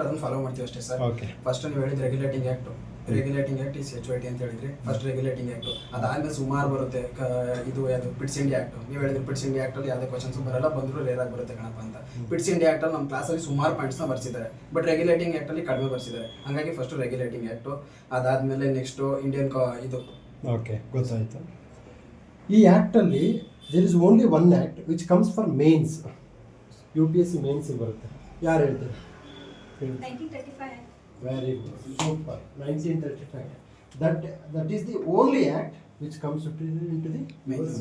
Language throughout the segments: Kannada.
ಅದನ್ನು ಫಾಲೋ ಮಾಡ್ತೀವಿ ಅಷ್ಟೇ ಸರ್. ಓಕೆ. ಫಸ್ಟ್ ನೀವು ಹೇಳಿದ್ರೆ ರೆಗ್ಯುಲೇಟಿಂಗ್ ಆ್ಯಕ್ಟ್ ಇಸ್ HYT ಅಂತ ಹೇಳಿದ್ರಿ. ಫಸ್ಟ್ ರೆಗ್ಯುಲೇಟಿಂಗ್ ಆ್ಯಕ್ಟ್, ಅದಾದ್ಮೇಲೆ ಸುಮಾರು ಬರುತ್ತೆ. ಇದು ಯಾವುದು ಪಿಟ್ಸ್ ಇಂಡಿಯಾ ಆ್ಯಕ್ಟ್. ನೀವು ಹೇಳಿದ್ರೆ ಪಿಟ್ಸ್ ಇಂಡಿಯಾ ಆ್ಯಕ್ಟಲ್ಲಿ ಯಾವುದೇ ಕ್ವಶನ್ಸ್ ಬರಲ್ಲ, ಬಂದರೂ ರೇರಾಗಿ ಬರುತ್ತೆ ಕಣಪ್ಪ ಅಂತ. ಪಿಟ್ಸ್ ಇಂಡಿಯಾ ಆ್ಯಕ್ಟಲ್ಲಿ ನಮ್ಮ ಕ್ಲಾಸಲ್ಲಿ ಸುಮಾರು ಪಾಯಿಂಟ್ಸ್ನ ಬರ್ಸಿದ್ದಾರೆ, ಬಟ್ ರೆಗ್ಯುಲೇಟಿಂಗ್ ಆ್ಯಕ್ಟಲ್ಲಿ ಕಡಿಮೆ ಬರ್ಸಿದ್ದಾರೆ. ಹಾಗಾಗಿ ಫಸ್ಟ್ ರೆಗ್ಯುಲೇಟಿಂಗ್ ಆ್ಯಕ್ಟು, ಅದಾದಮೇಲೆ ನೆಕ್ಸ್ಟು ಇಂಡಿಯನ್ ಇದು. ಓಕೆ, ಗೊತ್ತಾಯಿತು. ಈ ಆ್ಯಕ್ಟಲ್ಲಿ there is only one act which comes for mains. UPSC ಮೇನ್ಸಿಗೆ ಬರುತ್ತೆ. ಯಾರು ಹೇಳ್ತಾರೆ? 1935. Very good, super. 1935. That is the only act which comes into the mains.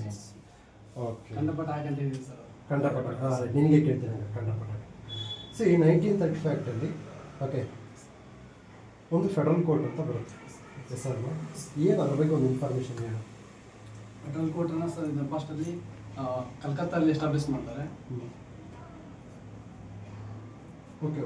Okay. ಕಂಡಪಟ್ಟ ಆ್ಯಕ್ಟ್ ಅಂತ ಹೇಳಿದ್ರಿ ಸರ್. ಕಂಡಪಟ್ಟ ನಿನಗೆ ಕೇಳ್ತೀನಿ ಕಂಡಪಟ್ಟ. ಸಿ 1935 ಆ್ಯಕ್ಟಲ್ಲಿ ಓಕೆ ಒಂದು ಫೆಡರಲ್ ಕೋರ್ಟ್ ಅಂತ ಬರುತ್ತೆ. ಸರ್ ಏನು ಅದ್ರ ಬಗ್ಗೆ ಒಂದು ಇನ್ಫಾರ್ಮೇಷನ್ ಏನು? ಫೆಡರಲ್ ಕೋರ್ಟನ್ನು ಸರ್ ಇದು ಫಸ್ಟಲ್ಲಿ ಕಲ್ಕತ್ತಾದಲ್ಲಿ ಎಸ್ಟಾಬ್ಲಿಷ್ ಮಾಡ್ತಾರೆ. ಓಕೆ,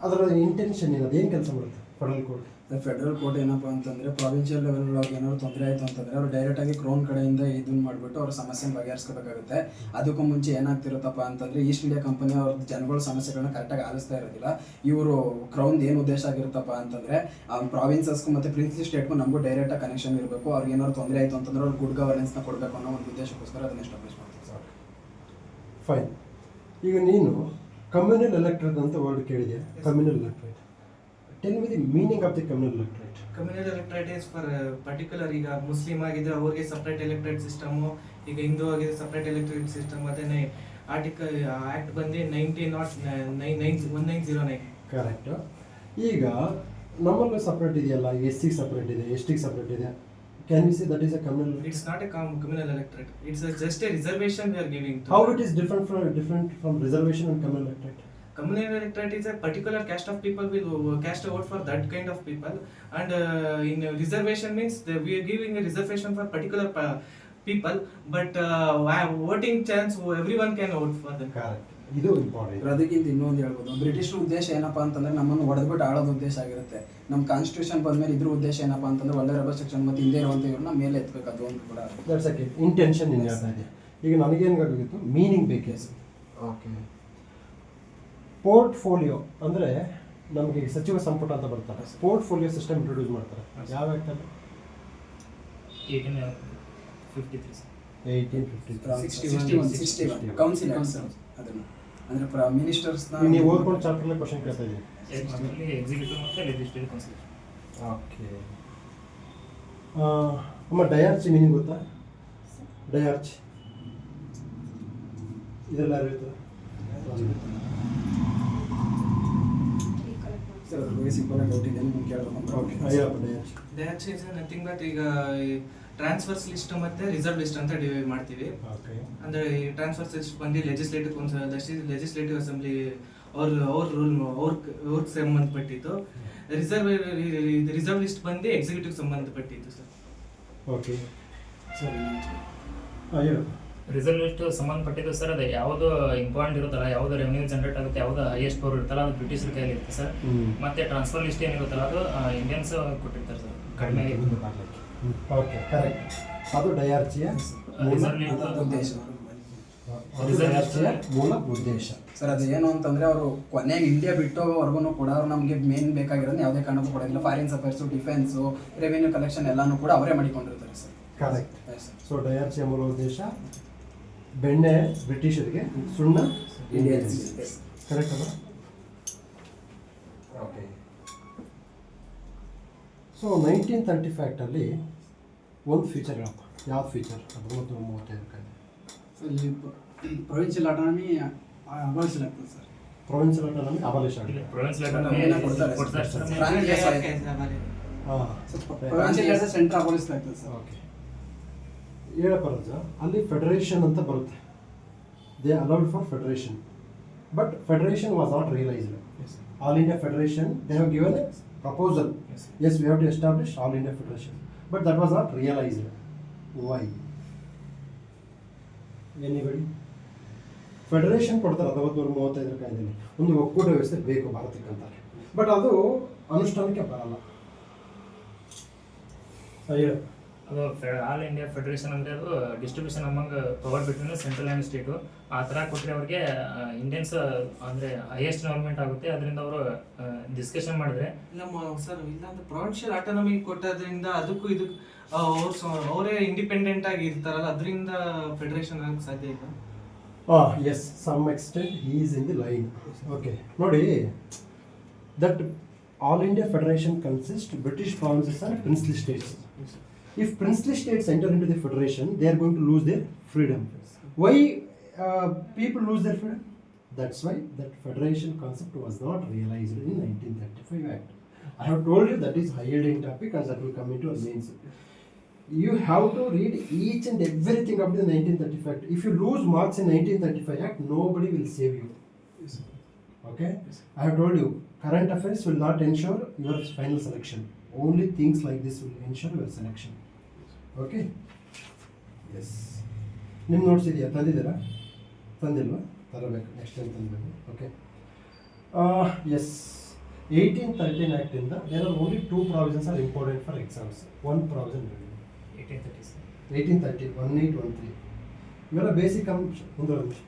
ಅದರ ಇಂಟೆನ್ಷನ್ ಏನದು, ಏನು ಕೆಲಸ ಮಾಡುತ್ತೆ ಫೆಡರಲ್ ಕೋರ್ಟ್? ಫೆಡರಲ್ ಕೋರ್ಟ್ ಏನಪ್ಪ ಅಂತಂದರೆ ಪ್ರಾವಿನ್ಷಿಯಲ್ ಲೆವೆಲ್ ಒಳಗೆ ಏನಾದ್ರು ತೊಂದರೆ ಆಯಿತು ಅಂತಂದರೆ ಅವ್ರು ಡೈರೆಕ್ಟಾಗಿ ಕ್ರೌನ್ ಕಡೆಯಿಂದ ಇದನ್ನು ಮಾಡಿಬಿಟ್ಟು ಅವ್ರ ಸಮಸ್ಯೆನ ಬಗೆಹರಿಸ್ಕೋಬೇಕಾಗುತ್ತೆ. ಅದಕ್ಕೂ ಮುಂಚೆ ಏನಾಗ್ತಿರುತ್ತಪ್ಪ ಅಂತಂದರೆ ಈಸ್ಟ್ ಇಂಡಿಯಾ ಕಂಪನಿ ಅವ್ರ ಜನಗಳ ಸಮಸ್ಯೆಗಳನ್ನ ಕರೆಕ್ಟಾಗಿ ಆಲಿಸ್ತಾ ಇರೋದಿಲ್ಲ. ಇವರು ಕ್ರೌನ್ ಏನು ಉದ್ದೇಶ ಆಗಿರುತ್ತಪ್ಪ ಅಂತಂದರೆ ಪ್ರಾವಿನ್ಸಸ್ಗೂ ಮತ್ತು ಪ್ರಿನ್ಸ್ಲಿ ಸ್ಟೇಟ್ಗೂ ನಮಗೂ ಡೈರೆಕ್ಟಾಗಿ ಕನೆಕ್ಷನ್ ಇರಬೇಕು. ಅವ್ರಿಗೆ ಏನಾದ್ರು ತೊಂದರೆ ಆಯಿತು ಅಂತಂದರೆ ಅವ್ರು ಗುಡ್ ಗವರ್ನೆನ್ಸ್ನ ಕೊಡಬೇಕು ಅನ್ನೋ ಒಂದು ಉದ್ದೇಶಕ್ಕೋಸ್ಕರ ಅದನ್ನ ಎಸ್ಟಾಬ್ಲಿಷ್ ಮಾಡ್ತೀವಿ ಸರ್. ಫೈನ್. ಈಗ ನೀನು ಕಮ್ಯುನಲ್ ಎಲೆಕ್ಟ್ರೇಟ್ ಅಂತ ವರ್ಡ್ ಕೇಳಿದೆ. Communal electorate, tell me the meaning of the communal electorate. Communal electorate is for particular, ಈಗ ಮುಸ್ಲಿಂ ಆಗಿದ್ರೆ ಅವ್ರಿಗೆ ಸಪ್ರೇಟ್ ಎಲೆಕ್ಟ್ರೇಟ್ ಸಿಸ್ಟಮು, ಈಗ ಹಿಂದೂ ಆಗಿದ್ರೆ ಸಪ್ರೇಟ್ ಎಲೆಕ್ಟ್ರೇಟ್ ಸಿಸ್ಟಮ್. ಅದೇ ಆರ್ಟಿಕಲ್ ಆ್ಯಕ್ಟ್ ಬಂದು 1909. ಕರೆಕ್ಟ್. ಈಗ ನಮ್ಮಲ್ಲೂ ಸಪ್ರೇಟ್ ಇದೆಯಲ್ಲ, SC ಸಪ್ರೇಟ್ ಇದೆ, ST ಸಪ್ರೇಟ್ ಇದೆ. Can we say that is a communal? It's not A communal electorate. It's just a reservation we are giving to. How it is different from reservation and communal electorate? Communal electorate is a particular caste of people will cast a vote for that kind of people, and in reservation means we are giving a reservation for particular people, but voting chance everyone can vote for them. Correct. ಇದು ಇಂಪಾರ್ಟೆಂಟ್. ಅದಕ್ಕಿಂತ ಇನ್ನೊಂದು ಹೇಳ್ಬೋದು, ಬ್ರಿಟಿಷರ ಉದ್ದೇಶ ಏನಪ್ಪ ಅಂತಂದರೆ ನಮ್ಮನ್ನು ಹೊಡೆದ್ಬಿಟ್ಟು ಆಳೋದು ಉದ್ದೇಶ ಆಗಿರುತ್ತೆ. ನಮ್ಮ ಕಾನ್ಸ್ಟಿಟ್ಯೂಷನ್ ಬಂದಮೇಲೆ ಇದ್ರ ಉದ್ದೇಶ ಏನಪ್ಪ ಅಂತಂದ್ರೆ ಒಳ್ಳೆ ರೆಬಲ್ ಸೆಕ್ಷನ್ ಮತ್ತು ಹಿಂದೆ ಇರುವಂಥ ಇವ್ರನ್ನ ಮೇಲೆ ಎತ್ತಬೇಕು. ಅದು ಒಂದು ಕೂಡ ದಟ್ಸ್ ಓಕೆ. ಇಂಟೆನ್ಷನ್ ಏನು ಹೇಳ್ತಾ ಇದೆ. ಈಗ ನನಗೇನಾಗಿತ್ತು, ಮೀನಿಂಗ್ ಬೇಕೇ. ಓಕೆ. ಪೋರ್ಟ್ಫೋಲಿಯೋ ಅಂದರೆ ನಮಗೆ ಸಚಿವ ಸಂಪುಟ ಅಂತ ಬರ್ತಾರೆ. ಪೋರ್ಟ್ಫೋಲಿಯೋ ಸಿಸ್ಟಮ್ ಇಂಟ್ರೊಡ್ಯೂಸ್ ಮಾಡ್ತಾರೆ. ಯಾವ ಆ್ಯಕ್ಟಲ್ಲಿ? 1853 ಕೌನ್ಸಿಲ್ ಅದನ್ನು ಅಂದರೆ ಮಿನಿಸ್ಟರ್ಸ್ನ ನೀವು ಓದ್ಕೊಂಡು ಚಾಪ್ಟರ್ನ ಕ್ವಶನ್ ಕೇಳ್ತಾ ಇದ್ದೀವಿ. ಎಕ್ಸಿಕ್ಯೂಟಿವ್ ಮತ್ತು ಲೆಜಿಸ್ಲೇಟಿವ್ ಕೌನ್ಸಿಲ್. ಓಕೆ ಅಮ್ಮ, ಡಯಾರ್ಚಿ ಮೀನಿಂಗ್ ಗೊತ್ತಾ? ಡಯಾರ್ಚಿ ಇದೆಲ್ಲ ಇರುತ್ತೆ ಸರ್. ಅದ್ರ ಬಗ್ಗೆ ಸಿಂಪಲ್ ಆಗಿ ಡೌಟ್ ಇದೆ, ನಿಮ್ಗೆ ಕೇಳಬೇಕು. ಓಕೆ, ಅಯ್ಯಪ್ಪ dyarchy. That is nothing but ಈಗ ಟ್ರಾನ್ಸ್ಫರ್ಸ್ ಲಿಸ್ಟ್ ಮತ್ತೆ ರಿಸರ್ವ್ ಲಿಸ್ಟ್ ಅಂತ ಡಿವೈಡ್ ಮಾಡ್ತೀವಿ. ಓಕೆ. ಅಂದ್ರೆ ಈ ಟ್ರಾನ್ಸ್ಫರ್ಸ್ ಲಿಸ್ಟ್ ಬಂದು ಲೆಜಿಸ್ಲೇಟಿವ್ ಕೌನ್ಸಿಲ್, ಲೆಜಿಸ್ಲೇಟಿವ್ ಅಸೆಂಬ್ಲಿ ಅವ್ರ ರೂಲ್ ಅವ್ರಿಗೆ ಸಂಬಂಧಪಟ್ಟಿತ್ತು. ರಿಸರ್ವ್ ಲಿಸ್ಟ್ ಬಂದು ಎಕ್ಸಿಕ್ಯೂಟಿವ್ ಸಂಬಂಧಪಟ್ಟಿತ್ತು ಸರ್. ಓಕೆ ಸರಿ, ಹೇಳು. ರಿಸರ್ವ್ ಲಿಸ್ಟ್ ಸಂಬಂಧಪಟ್ಟಿದ್ದು ಸರ್. ಅದು ಯಾವುದು ಇಂಪಾರ್ಟೆಂಟ್ ಇರುತ್ತಲ್ಲ, ಯಾವುದು ರೆವೆನ್ಯೂ ಜನರೇಟ್ ಆಗುತ್ತೆ, ಯಾವುದು ಹೈಯೆಸ್ಟ್ ಪವರ್ ಇರುತ್ತಲ್ಲ, ಅದು ಬ್ರಿಟಿಷರ ಕೈಯಲ್ಲಿ ಇರುತ್ತೆ ಸರ್. ಮತ್ತೆ ಟ್ರಾನ್ಸ್ಫರ್ ಲಿಸ್ಟ್ ಏನಿರುತ್ತಲ್ಲ ಅದು ಇಂಡಿಯನ್ಸ್ ಕೊಟ್ಟಿರ್ತಾರೆ ಸರ್, ಕಡಿಮೆ. Okay, correct. ಅದು ಡಯಾರ್ಚಿಯ ಮೂಲ ಉದ್ದೇಶ ಸರ್. ಅದು ಏನು ಅಂತಂದರೆ ಅವರು ಕೊನೆಗೆ ಇಂಡಿಯಾ ಬಿಟ್ಟೋಗೋವರೆಗೂ ಕೂಡ ಅವ್ರು ನಮಗೆ ಮೇನ್ ಬೇಕಾಗಿರೋದು ಯಾವುದೇ ಕಾರಣಕ್ಕೂ ಕೊಡೋದಿಲ್ಲ. Foreign affairs, defence, revenue collection ಎಲ್ಲನೂ ಕೂಡ ಅವರೇ ಮಾಡಿಕೊಂಡಿರ್ತಾರೆ ಸರ್. ಕರೆಕ್ಟ್. ಸೊ ಡಯಾರ್ಚಿಯ ಮೂಲ ಉದ್ದೇಶ ಬೆಣ್ಣೆ ಬ್ರಿಟಿಷರಿಗೆ, ಸುಣ್ಣ ಇಂಡಿಯನ್ಸ್. ಕರೆಕ್ಟ್ ಅಲ್ಲ? ಓಕೆ. ಸೊ 1935 ಆ್ಯಕ್ಟಲ್ಲಿ ಒಂದು ಫೀಚರ್ ಹೇಳಪ್ಪ. ಯಾವ ಫೀಚರ್? 1935 ಸರ್ ಇಲ್ಲಿ ಪ್ರೊವಿನ್ಷಿಯಲ್ ಆಟಾನಮಿ ಅಬಾಲಿಷನ್ ಆಗ್ತದೆ ಸರ್. ಪ್ರೊವಿನ್ಷಿಯಲ್ ಆಟಾನಮಿ ಅಬಾಲಿಷ್ ಆಗಿದೆ. ಪ್ರೊವಿನ್ಷಿಯಲ್ ಸೆಂಟ್ರಲ್ ಅಬಾಲಿಷ್ ಆಗ್ತದೆ ಸರ್. ಓಕೆ, ಹೇಳಪ್ಪ ರಾಜ. ಅಲ್ಲಿ ಫೆಡರೇಷನ್ ಅಂತ ಬರುತ್ತೆ. They allowed for federation, but federation was not realised. All India federation, they have given A proposal. Yes, we have to establish all India Federation, but that was not realized. Why? Anybody? Federation ಕೊಡ್ತಾರೆ 1935 ಕಾಯ್ದೆಯಲ್ಲಿ. ಒಂದು ಒಕ್ಕೂಟ ವ್ಯವಸ್ಥೆ ಬೇಕು ಭಾರತಕ್ಕೆ ಅಂತಾರೆ, ಬಟ್ ಅದು ಅನುಷ್ಠಾನಕ್ಕೆ ಬರಲ್ಲ. ಹೇಳು. ಅದು ಆಲ್ ಇಂಡಿಯಾ ಫೆಡರೇಷನ್ ಅಂದರೆ ಅದು distribution among power between central and state ಆ ಥರ ಕೊಟ್ಟರೆ ಅವ್ರಿಗೆ ಇಂಡಿಯನ್ಸ್ ಅಂದರೆ ಹೈಯೆಸ್ಟ್ ಗೌರ್ಮೆಂಟ್ ಆಗುತ್ತೆ, ಅದರಿಂದ ಅವರು ಡಿಸ್ಕಷನ್ ಮಾಡಿದ್ರೆ ಇಲ್ಲ ಸರ್, ಇಲ್ಲ ಅಂದ್ರೆ ಪ್ರೊವಿನ್ಷಿಯಲ್ ಆಟೋನಮಿ ಕೊಟ್ಟೋದ್ರಿಂದ ಅದಕ್ಕೂ ಇದಕ್ಕೆ ಅವರೇ ಇಂಡಿಪೆಂಡೆಂಟ್ ಆಗಿ ಇರ್ತಾರಲ್ಲ, ಅದರಿಂದ ಫೆಡರೇಷನ್ ಆಗಕ್ಕೆ ಸಾಧ್ಯ ಇಲ್ಲ. Yes, some extent he is in the line. Okay, ನೋಡಿ that all India federation consist British provinces and princely states. If princely states enter into the federation, they are going to lose their freedom. Why people lose their freedom? That's why that federation concept was not realized in 1935 Act. I have told you that is high yielding topic and that will come into our mains. You have to read each and everything up to the 1935 Act. If you lose marks in 1935 Act, nobody will save you. Okay? I have told you, current affairs will not ensure your final selection. Only things like this will ensure your selection. Okay? Yes. ನಿಮ್ಮ ನೋಟ್ಸ್ ಇದೆಯಾ? ತಂದಿದ್ದೀರಾ? ತಂದಿಲ್ವಾ? ತರಬೇಕು, ನೆಕ್ಸ್ಟ್ ಟೈಮ್ ತಂದಬೇಕು. ಓಕೆ. ಎಸ್, 1813 Act ಇಂದ there are only 2 provisions are important for exams. One provision 1813, 1813. ಇವೆಲ್ಲ ಬೇಸಿಕ್ ಅಂಶ. ಒಂದು ನಿಮಿಷ.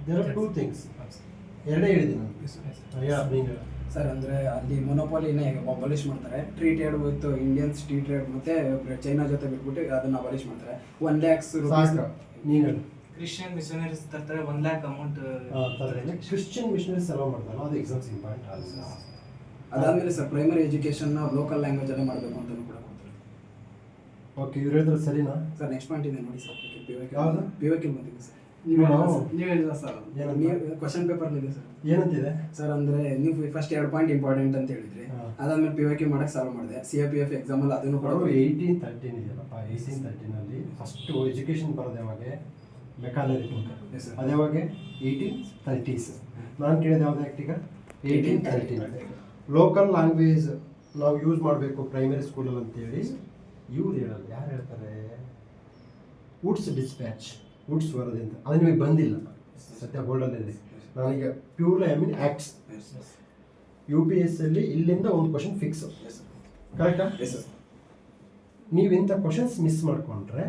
There are 2 things. ಎರಡೇ ಹೇಳಿದ್ದೀನಿ ನಾನು. ಸರ್ ಅಂದರೆ ಅಲ್ಲಿ ಮೊನೋಪಾಲಿನ ಅಬಾಲಿಷ್ ಮಾಡ್ತಾರೆ. Free trade with Indians, free trade ಮತ್ತು ಚೈನಾ ಜೊತೆ ಬಿಟ್ಬಿಟ್ಟು ಅದನ್ನು ಅಬಾಲಿಷ್ ಮಾಡ್ತಾರೆ. 1 lakhs rupees. ನೀನು ಹೇಳು. ಕ್ರಿಶ್ಚಿಯನ್ ಮಿಷನರೀಸ್ ತರ್ತಾರೆ, 1 lakh amount. Christian missionaries allow ಮಾಡ್ತಾರಲ್ಲ, ಅದು ಎಕ್ಸಾಮ್ಸ್ ಇಂಪಾರ್ಟೆಂಟ್. ಅದಾದಮೇಲೆ ಸರ್ ಪ್ರೈಮರಿ ಎಜುಕೇಷನ್ನ ಲೋಕಲ್ ಲ್ಯಾಂಗ್ವೇಜಲ್ಲೇ ಮಾಡಬೇಕು ಅಂತಲೂ ಕೂಡ ಕೊಡ್ತಾರೆ. ಓಕೆ, ಇವ್ರು ಹೇಳಿದ್ರೆ ಸರಿನಾ? ಸರ್ ನೆಕ್ಸ್ಟ್ ಪಾಯಿಂಟ್ ಇದೆ ನೋಡಿ ಸರ್. ಯಾವುದು? PYQ ಬಂದಿದೆ ಸರ್. ನೀವು ಹೇಳಿಲ್ಲ ಸರ್, ನೀವು ಕ್ವಶನ್ ಪೇಪರ್ಲಿದೆ ಸರ್. ಏನಂತಿದೆ ಸರ್ ಅಂದರೆ ನೀವು ಫಸ್ಟ್ 2 ಪಾಯಿಂಟ್ ಇಂಪಾರ್ಟೆಂಟ್ ಅಂತ ಹೇಳಿದ್ರಿ, ಅದಾದ್ಮೇಲೆ PYQ ಮಾಡಕ್ಕೆ ಸಾಲ್ವ್ ಮಾಡಿದೆ. CIPF ಎಕ್ಸಾಮಲ್ಲಿ ಅದನ್ನು ಕೂಡ 1813 ಇದೆಯಲ್ಲಪ್ಪ, 1813 ಫಸ್ಟು ಎಜುಕೇಷನ್ ಬರೋದು ಯಾವಾಗ? ಮೆಕಾಲರಿ ಬುಕ್. ಅದು ಯಾವಾಗ? 1830s. ನಾನು ಕೇಳಿದ ಯಾವ್ದು ಆ್ಯಕ್ಟ್ ಈಗ? 1813. ಲೋಕಲ್ ಲ್ಯಾಂಗ್ವೇಜ್ ನಾವು ಯೂಸ್ ಮಾಡಬೇಕು ಪ್ರೈಮರಿ ಸ್ಕೂಲಲ್ಲಿ ಅಂತೇಳಿ ಇವ್ರು ಹೇಳಲ್ಲ. ಯಾರು ಹೇಳ್ತಾರೆ? ವುಡ್ಸ್ ಡಿಸ್ಪ್ಯಾಚ್, ವುಡ್ಸ್ ವರದಿಯಿಂದ. ಅದು ನಿಮಗೆ ಬಂದಿಲ್ಲ, ಸದ್ಯ ಹೋಲ್ಡಲ್ಲಿದೆ. ನಾನೀಗ purely I mean acts. UPSC ಅಲ್ಲಿ ಇಲ್ಲಿಂದ ಒಂದು ಕ್ವಶನ್ ಫಿಕ್ಸ್, ಕರೆಕ್ಟಾ? ನೀವು ಇಂಥ ಕ್ವಶನ್ಸ್ ಮಿಸ್ ಮಾಡಿಕೊಂಡ್ರೆ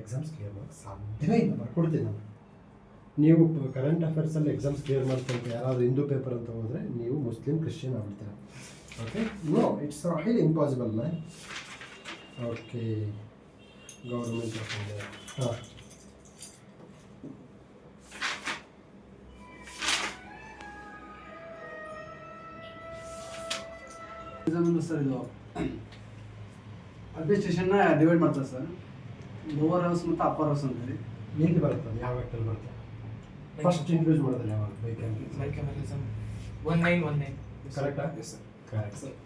ಎಕ್ಸಾಮ್ಸ್ ಕ್ಲಿಯರ್ ಮಾಡೋಕ್ಕೆ ಸಾಧ್ಯವೇ ಇಲ್ಲ. ಬರ್ಕೊಡ್ತೀನಿ ನಾನು. ನೀವು ಕರೆಂಟ್ ಅಫೇರ್ಸಲ್ಲಿ ಎಕ್ಸಾಮ್ಸ್ ಕ್ಲಿಯರ್ ಮಾಡ್ಕೊಂತ ಯಾರಾದರೂ ಹಿಂದೂ ಪೇಪರ್ ಅಂತ ಹೋದರೆ ನೀವು ಮುಸ್ಲಿಂ ಕ್ರಿಶ್ಚಿಯನ್ ಆಗ್ಬಿಡ್ತೀರ. Okay, no, it's highly impossible man. Okay, government of India. ಹಾಂ, ಸರ್ ಇದು ಅಡ್ಮಿನಿಸ್ಟ್ರೇಷನ್ನ ಡಿವೈಡ್ ಮಾಡ್ತಾರೆ ಸರ್. ಲೋವರ್ ಹೌಸ್ ಮತ್ತು ಅಪ್ಪರ್ ಹೌಸ್ ಅಂತೇಳಿ. ಎಲ್ಲಿ ಬರುತ್ತೆ? ಯಾವ ಆ್ಯಕ್ಟಲ್ಲಿ ಬರುತ್ತೆ? ಫಸ್ಟ್ ಇಂಟ್ರೊಡ್ಯೂಸ್ ಮಾಡೋದಿಲ್ಲ ಯಾವಾಗ? ಬೈಕ್ಯಾಮರಿಸಮ್ 1919. ಕರೆಕ್ಟಾ? Yes sir. Correct sir.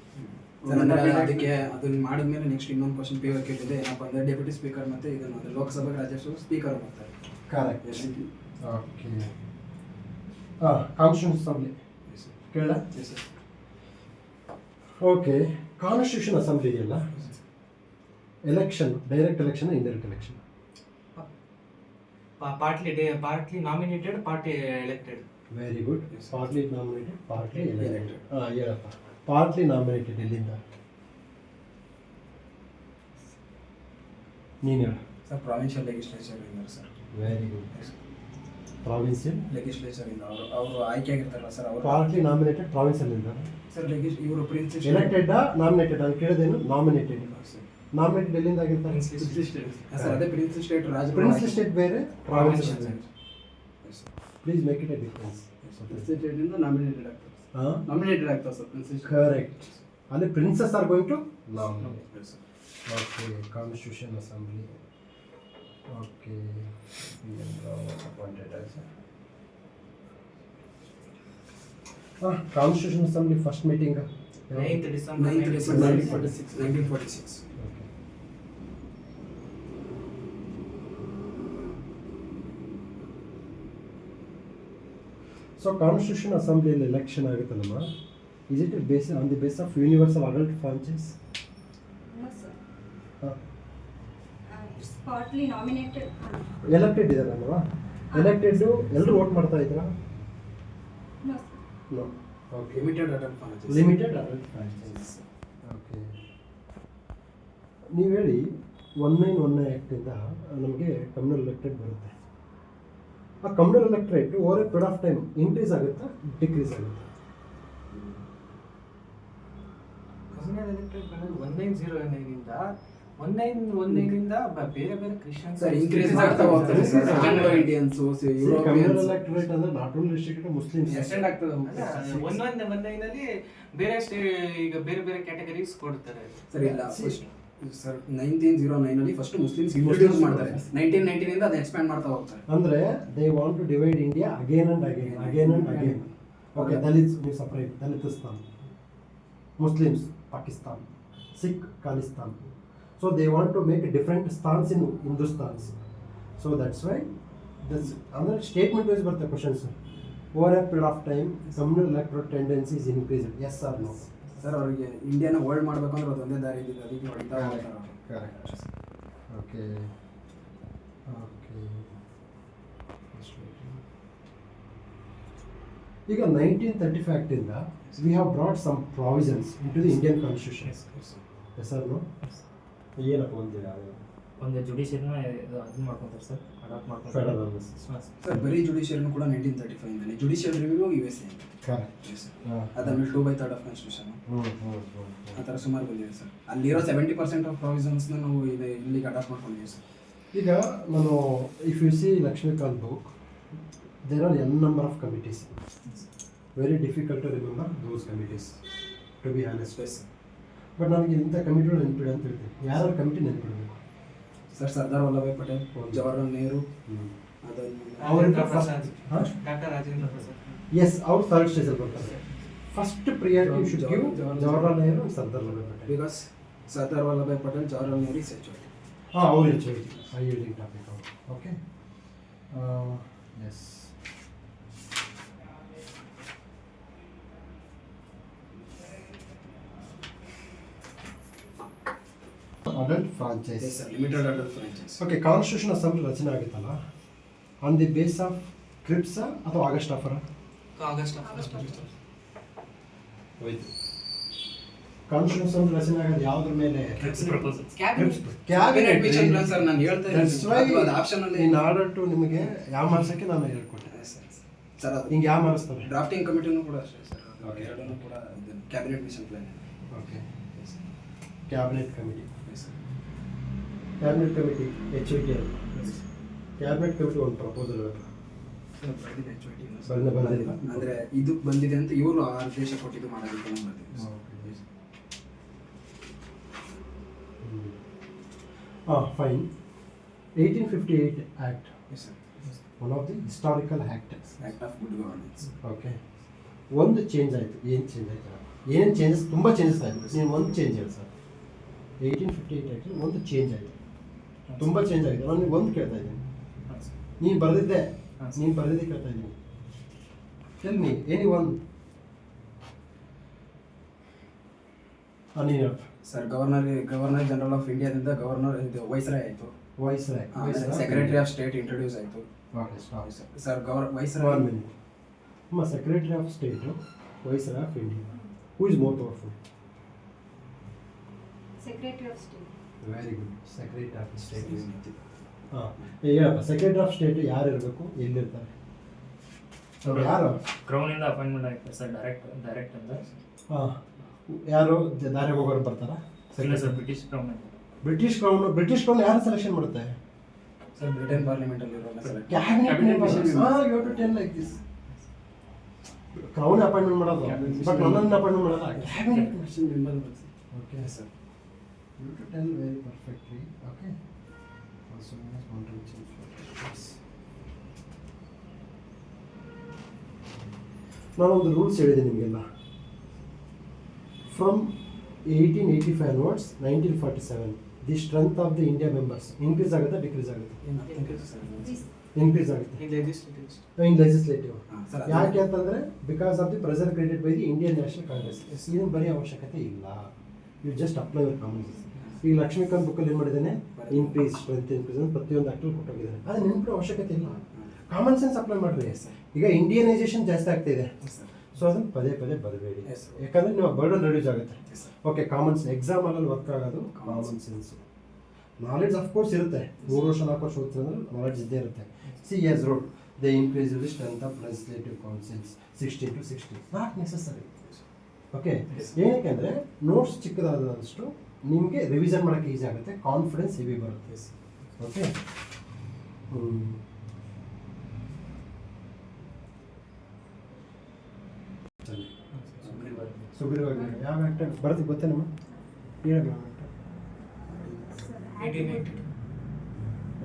ಅದಕ್ಕೆ ಅದನ್ನ ಮಾಡಿದ್ಮೇಲೆ ನೆಕ್ಸ್ಟ್ ಇನ್ನೊಂದು ಕ್ವಶನ್ PYQ ಇದೆ. ಏನಪ್ಪ ಅಂದರೆ ಡೆಪ್ಯೂಟಿ ಸ್ಪೀಕರ್ ಮತ್ತು ಇದನ್ನು ಅಂದರೆ ಲೋಕಸಭೆಗೆ ರಾಜ್ಯಸಭೆ ಸ್ಪೀಕರ್ ಮಾಡ್ತಾರೆ. ಕರೆಕ್ಟ್. ಓಕೆ. ಹಾಂ, ಕಾನ್ಸ್ಟಿಟ್ಯೂಷನ್ ಅಸೆಂಬ್ಲಿ ಕೇಳ. Yes sir. Okay, constitution assembly ಇದೆಯಲ್ಲ, election, direct election, indirect election? Partly nominated, party elected. Very good. Partly nominated, partly elected. ಹಾಂ, ಹೇಳಪ್ಪ. ಪಾರ್ಟ್ಲಿ ನಾಮಿನೇಟೆಡ್ ಎಲ್ಲಿಂದ? ನೀನು ಹೇಳು. ಸರ್ ಪ್ರಾವಿನ್ಷಿಯಲ್ ಲೆಗಿಸ್ಲೇಚರ್ ಇಂದ sir. Very good. Provincial legislature ಇಂದ ಅವರು ಆಯ್ಕೆ ಆಗಿರ್ತಾರಲ್ಲ ಸರ್, ಅವರು ಪಾರ್ಟ್ಲಿ ನಾಮಿನೇಟೆಡ್ ಪ್ರಾವಿನ್ಸಿಯಲ್ಲಿಂದ. ಸರ್ ಇವರು ಪ್ರಿನ್ಸ್ ಎಲೆಕ್ಟೆಡ್ ನಾಮಿನೇಟೆಡ್? ನಾನು ಕೇಳಿದೇನು ನಾಮಿನೇಟೆಡ್. ನಾಮಿನೇಟೆಡ್ ಎಲ್ಲಿಂದ ಆಗಿರ್ತಾರೆ? ಸರ್ ಅದೇ ಪ್ರಿನ್ಸ್ ಸ್ಟೇಟ್ ರಾಜ ಪ್ರಿನ್ಸ್ ಸ್ಟೇಟ್ ಬೇರೆ, ಪ್ರಾವಿನ್ಸ್ ಬೇರೆ. Please make it a difference. ಸ್ಟೇಟಿಂದ ನಾಮಿನೇಟೆಡ್ ಆಗ್ತದೆ. ಹಾಂ, ನಾಮಿನೇಟೆಡ್ ಆಗ್ತದೆ ಸರ್ ಪ್ರಿನ್ಸ್. ಕರೆಕ್ಟ್. ಅಲ್ಲಿ princes are going to nominate. Okay, constitution assembly. Okay, constitution assembly first meeting 9th December 1946. So constitution ಅಸೆಂಬ್ಲಿಯಲ್ಲಿ ಎಲೆಕ್ಷನ್ ಆಗುತ್ತಲ್ಲಮ್ಮ, is it base on the base of universal adult franchise? No, sir. It's partly nominated. Elected ಇದಾರಲ್ವಾ? ಎಲೆಕ್ಟೆಡ್ ಎಲ್ಲರೂ ವೋಟ್ ಮಾಡ್ತಾ ಇದ್ದೀರಾ? No, sir. No. Okay, limited adult franchise. Limited adult franchise. Okay, ನೀವು ಹೇಳಿ 1919 ಆ್ಯಕ್ಟಿಂದ ನಮಗೆ ಕಮ್ಯುನಲ್ ಎಲೆಕ್ಟ್ರೇಟ್ ಬರುತ್ತೆ. ಆ communal electorate over a period of time increase ಆಗುತ್ತಾ ಡಿಕ್ರೀಸ್ ಆಗುತ್ತೆ? ಕಮ್ಯುನಲ್ ಎಲೆಕ್ಟ್ರೇಟ್ ಬಂದು 1909 1919 ಬೇರೆ ಬೇರೆ ಕ್ರಿಶ್ಚಿಯನ್ಸ್ ಸರ್ ಇನ್ಕ್ರೀಸ್ ಆಗ್ತಾ ಹೋಗ್ತದೆ sir. Anglo Indians, communal Europeans electorate ಅಂದ್ರೆ not only restricted Muslims. Extend ಆಗ್ತದೆ. 1919 ಬೇರೆ ಈಗ ಬೇರೆ ಬೇರೆ ಕ್ಯಾಟಗರೀಸ್ ಕೊಡ್ತಾರೆ. ಸರ್ ಇಲ್ಲ ಸರ್ 1909 ಅಲ್ಲಿ ಫಸ್ಟ್ ಮುಸ್ಲಿಮ್ಸ್ ಇಂಟ್ರೊಡ್ಯೂಸ್ ಮಾಡ್ತಾರೆ. 1919 ಇಂದ ಅದು ಎಕ್ಸ್ಪ್ಯಾಂಡ್ ಮಾಡ್ತಾ ಹೋಗ್ತಾರೆ. ಅಂದ್ರೆ they want to divide India again and again. Okay, Dalits ನೀವು separate, Dalitistan, Muslims Pakistan, Sikh Khalistan. So they want to make a different stance in Hindustan. So that's why this other statement wise barte questions. Over a period of time, communal electoral tendency is increased. Yes or no? Sir ಅವರಿಗೆ ಇಂಡಿಯಾನ ಹೋಲ್ಡ್ ಮಾಡಬೇಕು ಅಂದ್ರೆ ಅದೊಂದೇ ದಾರಿ ಇದೆ, ಅದಕ್ಕೆ ಹೊಡಿತಾ ಹೋಗ್ತಾರೆ ಅವ್ರು. Correct. Okay. ಈಗ 1935 Act ಇಂದ we have brought some provisions into the Indian Constitution. Yes or no? ಏನಪ್ಪ ಒಂದಿಲ್ಲ ಒಂದು ಜುಡಿಷಿಯರ್ನ ಇದು ಮಾಡ್ಕೊಂತಾರೆ ಸರ್, ಅಡಾಪ್ಟ್ ಮಾಡ್ಕೊಂತಾರೆ. ಫೆಡರಲ್ ಸರ್ ಬರೀ ಜುಡಿಷಿಯರ್ನು ಕೂಡ 1935 ಇಂದಾನೆ. Judicial review USA. ಕರೆಕ್ಟ್. ಅದಾದ್ಮೇಲೆ 2/3 ಆಫ್ ಕಾನ್ಸ್ಟಿಟ್ಯೂಷನ್ ಆ ಥರ ಸುಮಾರು ಬಂದಿದೆ ಸರ್. ಅಲ್ಲಿರೋ 70% ಆಫ್ ಪ್ರಾವಿಷನ್ಸ್ನ ನಾವು ಇಲ್ಲಿಗೆ ಅಡಾಪ್ಟ್ ಮಾಡ್ಕೊಂಡಿದ್ದೀವಿ ಸರ್. ಈಗ ನಾನು if you see Laxmikanth book, there are an number of committees. Very difficult to remember those committees, to be honest. But ನನಗೆ ಇಂಥ ಕಮಿಟಿಗಳು ನೆನಪಿಡಿ ಅಂತ ಹೇಳ್ತೀನಿ. ಯಾರು ಕಮಿಟಿ ನೆನಪಿಡಬೇಕು sir? Sardar Vallabhbhai Patel, Jawaharlal Nehru, doctor Rajendra Prasad. Yes, ಅವ್ರು ಥರ್ಡ್ ಸ್ಟೇಜಲ್ಲಿ ಬರ್ತಾರೆ. First priority you should give Jawaharlal Nehru, Sardar Vallabhbhai Patel. Because Sardar Vallabhbhai Patel, Jawaharlal Nehru is ಹೆಚ್ಚು. ಅವ್ರು ಹೆಚ್ಚು ಐ ಹೇಳಿಂಗ್ ಟಾಪಿಕ್ ಅವರು. Okay, yes. Adult franchise. Limited adult franchise. Okay, constitution assembly ರಚನೆ ಆಗುತ್ತಲ್ಲ, on the base of Cripps ಅಥವಾ August offer? August constitution assembly ರಚನೆ ಆಗೋದು ಯಾವುದ್ರ ಮೇಲೆ? Proposals. Cabinet mission plan sir. ನಾನು ಹೇಳ್ತಾ ಇದ್ದೀನಿ ಅದು ಆಪ್ಷನ್ ಅಲ್ಲಿ. ಇನ್ ಆರ್ಡರ್ ಟು ನಿಮಗೆ ಯಾವ ಮಾರ್ಸಕ್ಕೆ ನಾನು ಹೇಳ್ಕೊಟ್ಟೆ ಸರ್. ಅದು ಹಿಂಗೆ ಯಾವ ಮಾರಿಸ್ತಾರೆ? ಡ್ರಾಫ್ಟಿಂಗ್ ಕಮಿಟಿನೂ ಕೂಡ ಅಷ್ಟೇ ಸರ್. Okay. ಎರಡನ್ನೂ ಕೂಡ cabinet mission plan. Okay, cabinet committee. Cabinet committee HOTL. Cabinet committee ಒಂದು ಪ್ರಪೋಸಲ್ ಬಂದಿಲ್ಲ ಅಂದ್ರೆ ಇದು ಬಂದಿದೆ ಅಂತ ಇವರು ಆದೇಶ ಕೊಟ್ಟಿದ್ದು ಮಾಡೋದಕ್ಕೆ ನಾವು ಬರ್ತೀವಿ. Fine. 1858 act, Yes, sir. One of the historical act. Act of good governance. Okay, ಒಂದು ಚೇಂಜ್ ಆಯಿತು. ಏನು ಚೇಂಜ್ ಆಯಿತು? ಏನೇನು ಚೇಂಜಸ್? ತುಂಬ ಚೇಂಜಸ್ ಆಯಿತು. ನೀವು ಒಂದು ಚೇಂಜ್ ಹೇಳಿ ಸರ್. 1858 ಆ್ಯಕ್ಟ್ ಒಂದು ಚೇಂಜ್ ಆಯಿತು, ತುಂಬ ಚೇಂಜ್ ಆಗಿದೆ. ನಾನು ಒಂದು ಕೇಳ್ತಾ ಇದ್ದೀನಿ, ನೀನು ಬರೆದಿದ್ದೆ ಕೇಳ್ತಾ ಇದ್ದೀನಿ. Tell me any one. ನೀನು ಸರ್ ಗವರ್ನರ್ ಜನರಲ್ ಆಫ್ ಇಂಡಿಯಾದಿಂದ ಗವರ್ನರ್ ಇದು ವೈಸ್ರಾಯ್ ಆಯಿತು. Viceroy. Secretary of state introduce ಆಯಿತು. ಸರ್ ವೈಸ್ರಾಯ್ ನಮ್ಮ secretary of state, viceroy of India. Who is more powerful? Secretary of state. Very good, secretary of state. ಹಾಂ, ಹೇಳಪ್ಪ, ಸೆಕ್ರೆಟರಿ ಆಫ್ ಸ್ಟೇಟ್ ಯಾರು ಇರಬೇಕು, ಎಲ್ಲಿರ್ತಾರೆ, ಯಾರು? ಕ್ರೌನಿಂದ ಅಪಾಯಿಂಟ್ಮೆಂಟ್ ಆಗ್ತಾರೆ ಸರ್, ಡೈರೆಕ್ಟ್ ಅಂತ. ಹಾಂ, ಯಾರು ದಾರಿಗೆ ಹೋಗೋರು ಬರ್ತಾರಾ? ಇಲ್ಲ sir, British crown. British crown ಯಾರು ಸೆಲೆಕ್ಷನ್ ಮಾಡುತ್ತೆ? ಸರ್ ಬ್ರಿಟನ್ ಪಾರ್ಲಿಮೆಂಟ್ ಅಲ್ಲಿ ಕ್ರೌನ್ ಅಪಾಯಿಂಟ್ಮೆಂಟ್ ಮಾಡೋದು, ಬಟ್ ನನ್ನನ್ನು ಅಪಾಯಿಂಟ್ಮೆಂಟ್ ಮಾಡಲ್ಲ. Cabinet mission member. Okay sir, you to tell very perfectly. Okay, ನಾನೊಂದು ರೂಲ್ಸ್ ಹೇಳಿದೆ ನಿಮಗೆಲ್ಲ. From 1885 onwards 1947 the strength of the India members increase ಆಗುತ್ತೆ, ಡಿಕ್ರೀಸ್ ಆಗುತ್ತೆ? ಇನ್ಕ್ರೀಸ್ ಆಗುತ್ತೆ ಇನ್ ಲೆಜಿಸ್ಲೇಟಿವ್. ಯಾಕೆ ಅಂತಂದರೆ because of the pressure created by the Indian National Congress. ಇದನ್ನು ಬರೀ ಅವಶ್ಯಕತೆ ಇಲ್ಲ, you just apply your common sense. ಈಗ ಲಕ್ಷ್ಮೀಕಾಂತ್ ಬುಕ್ಕಲ್ಲಿ ಏನು ಮಾಡಿದ್ದಾನೆ? ಇನ್ಕ್ರೀಸ್, ಸ್ಟ್ರೆಂತ್ ಇನ್ಕ್ರೀಸ್ ಅಂತ ಪ್ರತಿಯೊಂದು ಆಕ್ಟಲ್ಲಿ ಕೊಟ್ಟೋಗಿದ್ದಾನೆ. ಅದು ನೆನಪಿಡೋ ಅವಶ್ಯಕತೆ ಇಲ್ಲ, ಕಾಮನ್ ಸೆನ್ಸ್ ಅಪ್ಲೈ ಮಾಡಿರಿ. ಈಗ ಇಂಡಿಯನೈಸೇಷನ್ ಜಾಸ್ತಿ ಆಗ್ತಾ ಇದೆ, ಸೊ ಅದನ್ನು ಪದೇ ಪದೇ ಬರಬೇಡಿ. Yes, sir. ಯಾಕಂದರೆ ನೀವು ಬರ್ಡನ್ ರೆಡ್ಯೂಸ್ ಆಗುತ್ತೆ. Yes, sir. ಓಕೆ, ಕಾಮನ್ಸ್ ಎಕ್ಸಾಮಲ್ಲಿ ವರ್ಕ್ ಆಗೋದು ಕಾಮನ್ ಸೆನ್ಸು. ನಾಲೆಡ್ಜ್ ಅಫ್ಕೋರ್ಸ್ ಇರುತ್ತೆ, 3 ವರ್ಷ 4 ವರ್ಷ ಓದ್ತಾರೆ ಅಂದ್ರೆ ನಾಲೆಡ್ಜ್ ಇದ್ದೇ ಇರುತ್ತೆ. C S road they increase the strength of legislative councils 16 to 60, not necessary. Okay, ಏನಕ್ಕೆ ಅಂದರೆ ನೋಟ್ಸ್ ಚಿಕ್ಕದಾದಷ್ಟು ನಿಮಗೆ ರಿವಿಷನ್ ಮಾಡೋಕ್ಕೆ ಈಸಿ ಆಗುತ್ತೆ, ಕಾನ್ಫಿಡೆನ್ಸ್ ಹೆವಿ ಬರುತ್ತೆ. ಓಕೆ, ಸುಗ್ರೀವಾಗಿ ಯಾವ ಆ್ಯಕ್ಟ್ ಬರ್ತೀವಿ ಗೊತ್ತೇನಮ್ಮ? ಹೇಳಿ ಮ್ಯಾಮ್. ಸರ್ 1892.